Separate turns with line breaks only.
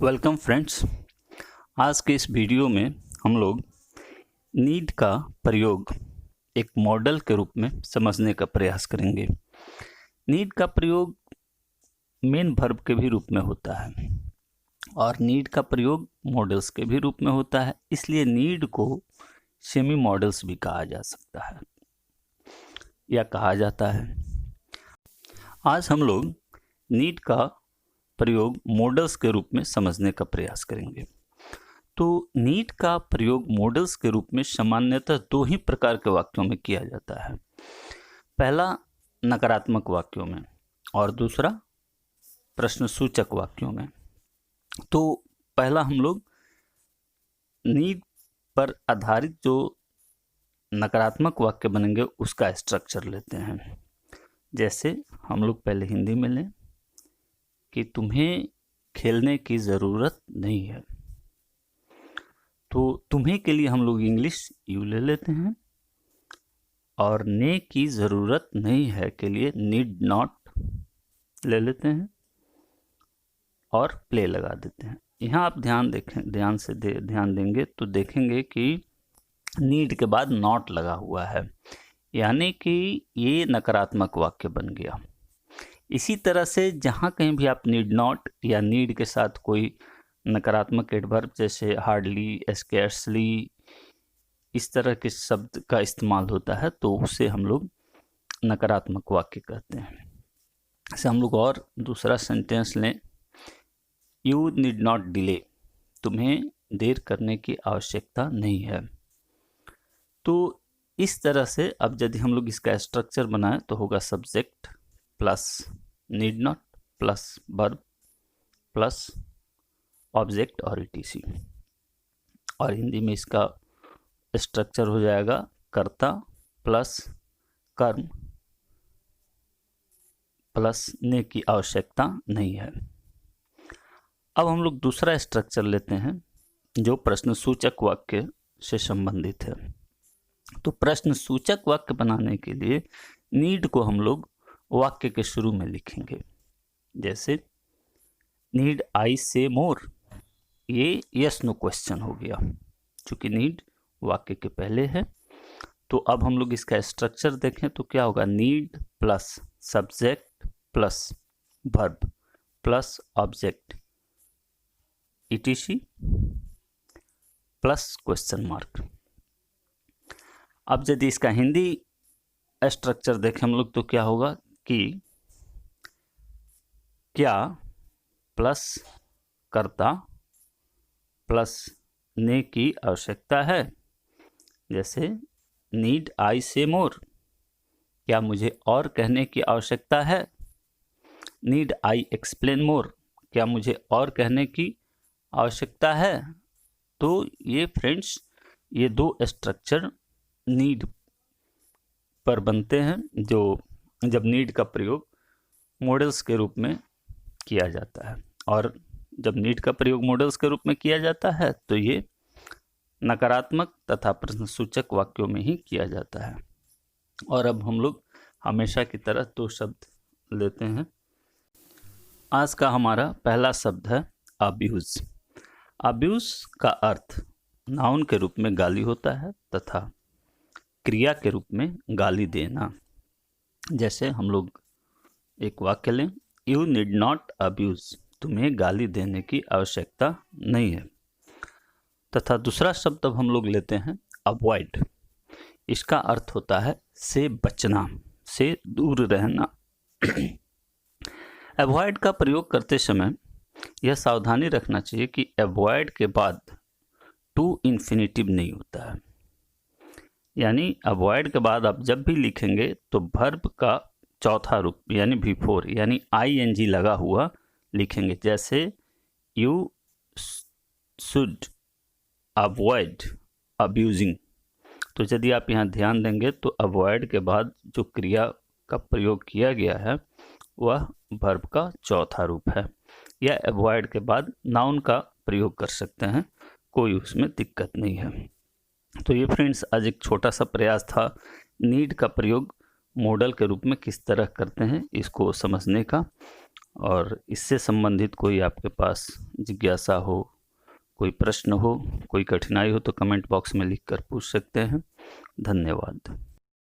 Welcome friends. आज के इस वीडियो में हम लोग नीड का प्रयोग एक मॉडल के रूप में समझने का प्रयास करेंगे। नीड का प्रयोग मेन वर्ब के भी रूप में होता है और नीड का प्रयोग मॉडल्स के भी रूप में होता है, इसलिए नीड को सेमी मॉडल्स भी कहा जा सकता है या कहा जाता है। आज हम लोग नीड का प्रयोग मॉडल्स के रूप में समझने का प्रयास करेंगे। तो नीड का प्रयोग मॉडल्स के रूप में सामान्यतः दो ही प्रकार के वाक्यों में किया जाता है। पहला नकारात्मक वाक्यों में और दूसरा प्रश्नसूचक वाक्यों में। तो पहला हम लोग नीड पर आधारित जो नकारात्मक वाक्य बनेंगे उसका स्ट्रक्चर लेते हैं। जैसे हम लोग पहले हिंदी में लें कि तुम्हें खेलने की ज़रूरत नहीं है, तो तुम्हें के लिए हम लोग इंग्लिश यू ले लेते हैं और ने की ज़रूरत नहीं है के लिए नीड नॉट ले लेते हैं और प्ले लगा देते हैं। यहाँ आप ध्यान देंगे तो देखेंगे कि नीड के बाद नॉट लगा हुआ है, यानी कि ये नकारात्मक वाक्य बन गया। इसी तरह से जहाँ कहीं भी आप नीड नॉट या नीड के साथ कोई नकारात्मक एडवर्ब जैसे हार्डली, स्कैर्सली इस तरह के शब्द का इस्तेमाल होता है तो उसे हम लोग नकारात्मक वाक्य कहते हैं। जैसे हम लोग और दूसरा सेंटेंस लें, यू नीड नॉट डिले, तुम्हें देर करने की आवश्यकता नहीं है। तो इस तरह से अब यदि हम लोग इसका स्ट्रक्चर बनाएं तो होगा subject plus need not plus verb plus object और ईटीसी, और हिंदी में इसका स्ट्रक्चर हो जाएगा कर्ता प्लस कर्म प्लस ने की आवश्यकता नहीं है। अब हम लोग दूसरा स्ट्रक्चर लेते हैं जो प्रश्नसूचक वाक्य से संबंधित है। तो प्रश्नसूचक वाक्य बनाने के लिए नीड को हम लोग वाक्य के शुरू में लिखेंगे। जैसे नीड आई से मोर, ये यस नो क्वेश्चन हो गया, चूंकि नीड वाक्य के पहले है। तो अब हम लोग इसका स्ट्रक्चर देखें तो क्या होगा, need plus subject plus verb plus object etc plus question mark. अब यदि इसका हिंदी स्ट्रक्चर देखें हम लोग तो क्या होगा कि क्या प्लस कर्ता प्लस ने की आवश्यकता है। जैसे नीड आई से मोर, क्या मुझे और कहने की आवश्यकता है। नीड आई एक्सप्लेन मोर, क्या मुझे और कहने की आवश्यकता है। तो ये फ्रेंड्स ये दो स्ट्रक्चर नीड पर बनते हैं जो जब नीड का प्रयोग मॉडल्स के रूप में किया जाता है। और जब नीड का प्रयोग मॉडल्स के रूप में किया जाता है तो ये नकारात्मक तथा प्रश्नसूचक वाक्यों में ही किया जाता है। और अब हम लोग हमेशा की तरह दो शब्द लेते हैं। आज का हमारा पहला शब्द है अब्यूज। अब्यूज का अर्थ नाउन के रूप में गाली होता है तथा क्रिया के रूप में गाली देना। जैसे हम लोग एक वाक्य लें, यू नीड नॉट अब्यूज, तुम्हें गाली देने की आवश्यकता नहीं है। तथा दूसरा शब्द अब हम लोग लेते हैं अवॉइड। इसका अर्थ होता है से बचना, से दूर रहना। अवॉइड का प्रयोग करते समय यह सावधानी रखना चाहिए कि अवॉइड के बाद टू इन्फिनिटिव नहीं होता है, यानी अवॉइड के बाद आप जब भी लिखेंगे तो वर्ब का चौथा रूप यानी बिफोर यानी आईएनजी लगा हुआ लिखेंगे। जैसे यू शुड अवॉइड अब्यूजिंग। तो यदि आप यहाँ ध्यान देंगे तो अवॉइड के बाद जो क्रिया का प्रयोग किया गया है वह वर्ब का चौथा रूप है। या अवॉइड के बाद नाउन का प्रयोग कर सकते हैं, कोई उसमें दिक्कत नहीं है। तो ये फ्रेंड्स आज एक छोटा सा प्रयास था नीड का प्रयोग मॉडल के रूप में किस तरह करते हैं इसको समझने का। और इससे संबंधित कोई आपके पास जिज्ञासा हो, कोई प्रश्न हो, कोई कठिनाई हो तो कमेंट बॉक्स में लिखकर पूछ सकते हैं। धन्यवाद।